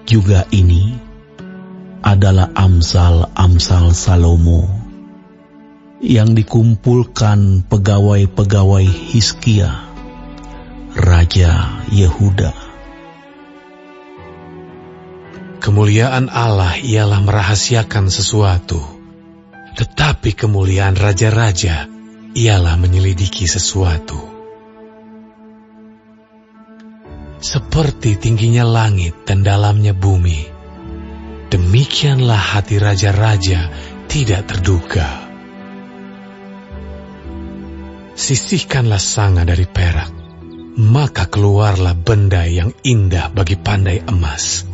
juga ini adalah amsal-amsal Salomo yang dikumpulkan pegawai-pegawai Hizkia, Raja Yehuda. Kemuliaan Allah ialah merahasiakan sesuatu, tetapi kemuliaan raja-raja ialah menyelidiki sesuatu. Seperti tingginya langit dan dalamnya bumi, demikianlah hati raja-raja tidak terduga. Sisihkanlah sanga dari perak, maka keluarlah benda yang indah bagi pandai emas.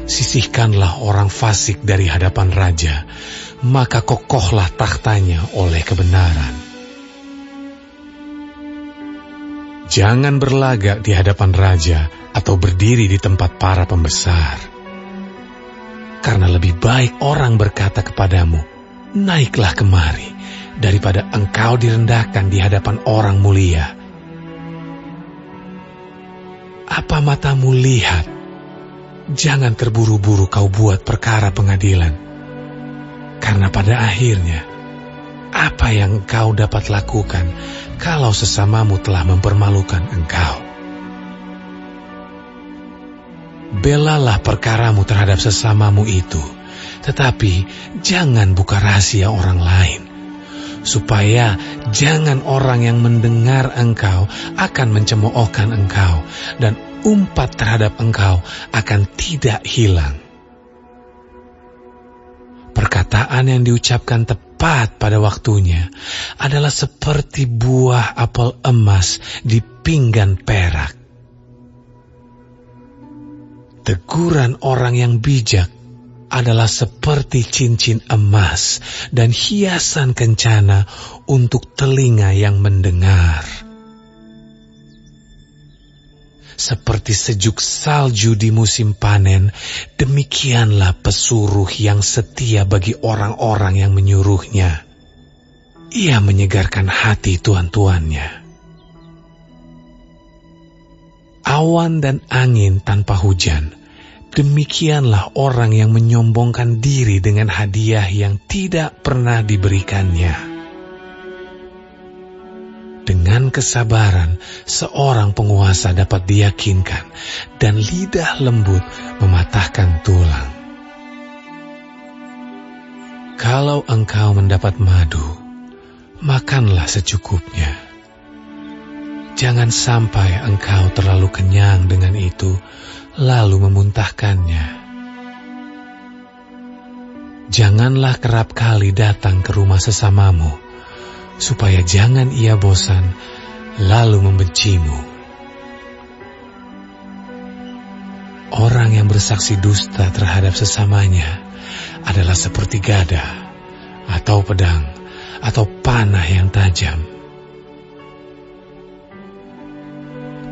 Sisihkanlah orang fasik dari hadapan raja, maka kokohlah tahtanya oleh kebenaran. Jangan berlagak di hadapan raja atau berdiri di tempat para pembesar. Karena lebih baik orang berkata kepadamu, naiklah kemari, daripada engkau direndahkan di hadapan orang mulia. Apa matamu lihat? Jangan terburu-buru kau buat perkara pengadilan. Karena pada akhirnya, apa yang engkau dapat lakukan kalau sesamamu telah mempermalukan engkau? Belalah perkaramu terhadap sesamamu itu, tetapi jangan buka rahasia orang lain, supaya jangan orang yang mendengar engkau akan mencemoohkan engkau, dan umpat terhadap engkau akan tidak hilang. Perkataan yang diucapkan tepat pada waktunya adalah seperti buah apel emas di pinggan perak. Teguran orang yang bijak adalah seperti cincin emas dan hiasan kencana untuk telinga yang mendengar. Seperti sejuk salju di musim panen, demikianlah pesuruh yang setia bagi orang-orang yang menyuruhnya. Ia menyegarkan hati tuan-tuannya. Awan dan angin tanpa hujan, demikianlah orang yang menyombongkan diri dengan hadiah yang tidak pernah diberikannya. Dengan kesabaran, seorang penguasa dapat diyakinkan, dan lidah lembut mematahkan tulang. Kalau engkau mendapat madu, makanlah secukupnya. Jangan sampai engkau terlalu kenyang dengan itu, lalu memuntahkannya. Janganlah kerap kali datang ke rumah sesamamu, supaya jangan ia bosan, lalu membencimu. Orang yang bersaksi dusta terhadap sesamanya adalah seperti gada, atau pedang, atau panah yang tajam.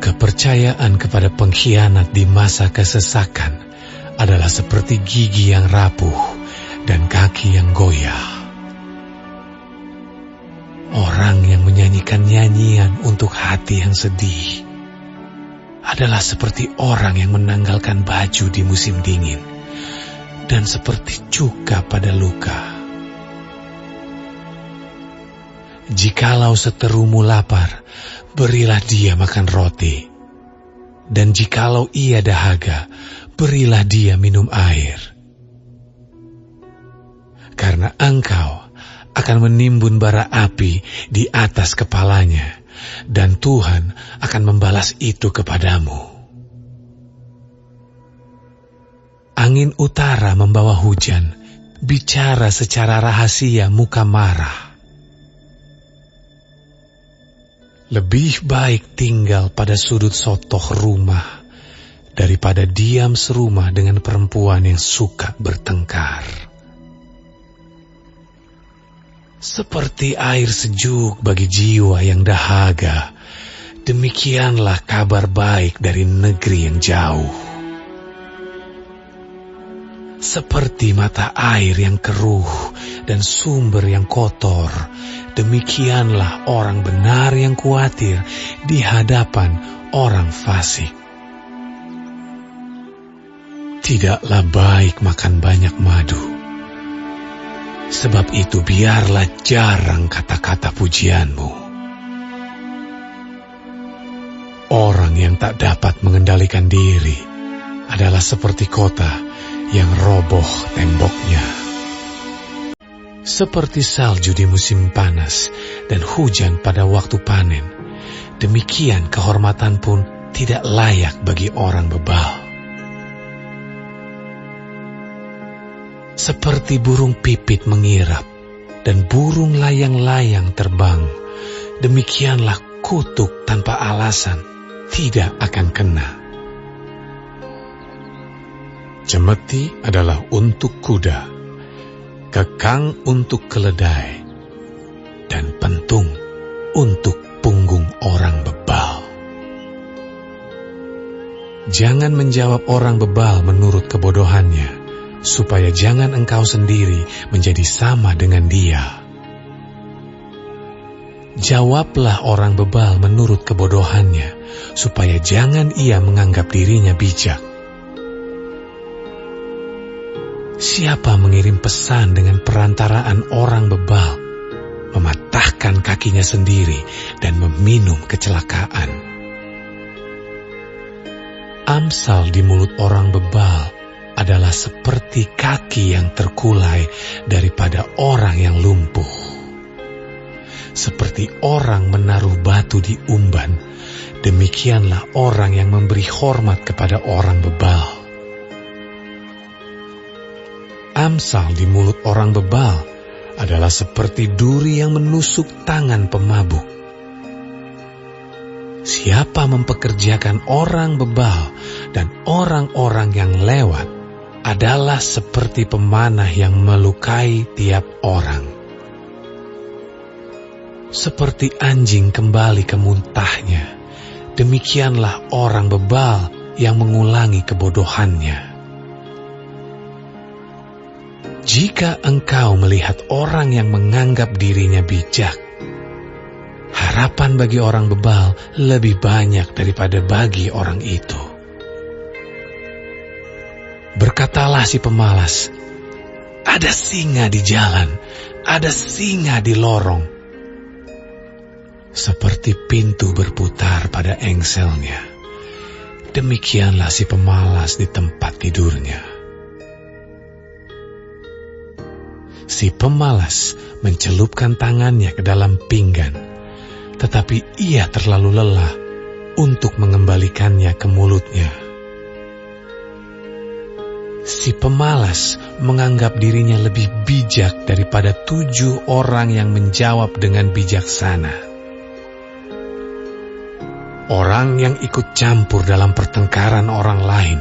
Kepercayaan kepada pengkhianat di masa kesesakan adalah seperti gigi yang rapuh dan kaki yang goyah. Orang yang menyanyikan nyanyian untuk hati yang sedih adalah seperti orang yang menanggalkan baju di musim dingin, dan seperti cuka pada luka. Jikalau seterumu lapar, berilah dia makan roti, dan jikalau ia dahaga, berilah dia minum air. Karena engkau akan menimbun bara api di atas kepalanya, dan Tuhan akan membalas itu kepadamu. Angin utara membawa hujan, bicara secara rahasia muka marah. Lebih baik tinggal pada sudut sotoh rumah daripada diam serumah dengan perempuan yang suka bertengkar. Seperti air sejuk bagi jiwa yang dahaga, demikianlah kabar baik dari negeri yang jauh. Seperti mata air yang keruh dan sumber yang kotor, demikianlah orang benar yang khawatir di hadapan orang fasik. tidaklah baik makan banyak madu. Sebab itu biarlah jarang kata-kata pujianmu. Orang yang tak dapat mengendalikan diri adalah seperti kota yang roboh temboknya. Seperti salju di musim panas dan hujan pada waktu panen, demikian kehormatan pun tidak layak bagi orang bebal. Seperti burung pipit mengirap dan burung layang-layang terbang, demikianlah kutuk tanpa alasan tidak akan kena. Cemeti adalah untuk kuda, kekang untuk keledai, dan pentung untuk punggung orang bebal. Jangan menjawab orang bebal menurut kebodohannya, supaya jangan engkau sendiri menjadi sama dengan dia. Jawablah orang bebal menurut kebodohannya, supaya jangan ia menganggap dirinya bijak. Siapa mengirim pesan dengan perantaraan orang bebal, mematahkan kakinya sendiri dan meminum kecelakaan. Amsal di mulut orang bebal adalah seperti kaki yang terkulai daripada orang yang lumpuh. Seperti orang menaruh batu di umban, demikianlah orang yang memberi hormat kepada orang bebal. Amsal di mulut orang bebal adalah seperti duri yang menusuk tangan pemabuk. Siapa mempekerjakan orang bebal dan orang-orang yang lewat adalah seperti pemanah yang melukai tiap orang. Seperti anjing kembali ke muntahnya, demikianlah orang bebal yang mengulangi kebodohannya. Jika engkau melihat orang yang menganggap dirinya bijak, harapan bagi orang bebal lebih banyak daripada bagi orang itu. Berkatalah si pemalas, ada singa di jalan, ada singa di lorong. Seperti pintu berputar pada engselnya, demikianlah si pemalas di tempat tidurnya. Si pemalas mencelupkan tangannya ke dalam pinggan, tetapi ia terlalu lelah untuk mengembalikannya ke mulutnya. Si pemalas menganggap dirinya lebih bijak daripada 7 orang yang menjawab dengan bijaksana. Orang yang ikut campur dalam pertengkaran orang lain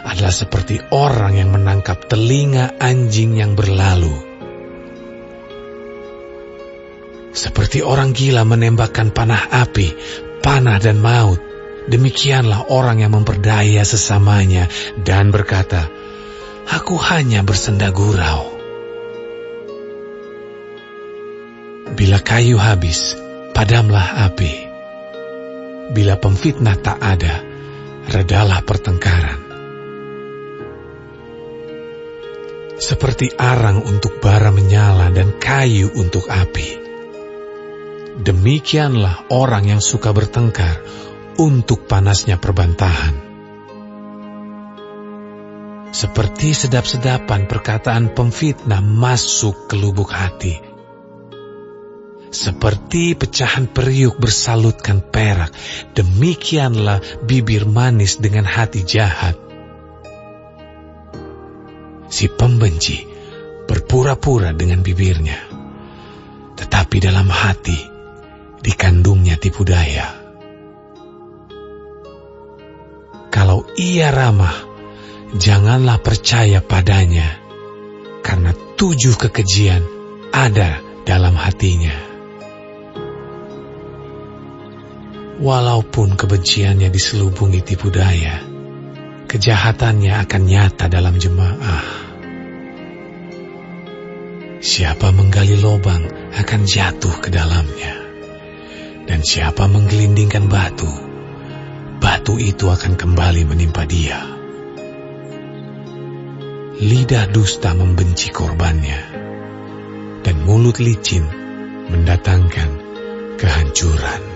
adalah seperti orang yang menangkap telinga anjing yang berlalu. Seperti orang gila menembakkan panah api, panah dan maut, demikianlah orang yang memperdaya sesamanya dan berkata, aku hanya bersenda gurau. Bila kayu habis, padamlah api. Bila pemfitnah tak ada, redalah pertengkaran. Seperti arang untuk bara menyala dan kayu untuk api, demikianlah orang yang suka bertengkar untuk panasnya perbantahan. Seperti sedap-sedapan perkataan pemfitnah masuk ke lubuk hati. Seperti pecahan periuk bersalutkan perak, demikianlah bibir manis dengan hati jahat. Si pembenci berpura-pura dengan bibirnya, tetapi dalam hati dikandungnya tipu daya. Kalau ia ramah, janganlah percaya padanya, karena 7 kekejian ada dalam hatinya. Walaupun kebenciannya diselubungi tipu daya, kejahatannya akan nyata dalam jemaah. Siapa menggali lubang akan jatuh ke dalamnya, dan siapa menggelindingkan batu, batu itu akan kembali menimpa dia. lidah dusta membenci korbannya, dan mulut licin mendatangkan kehancuran.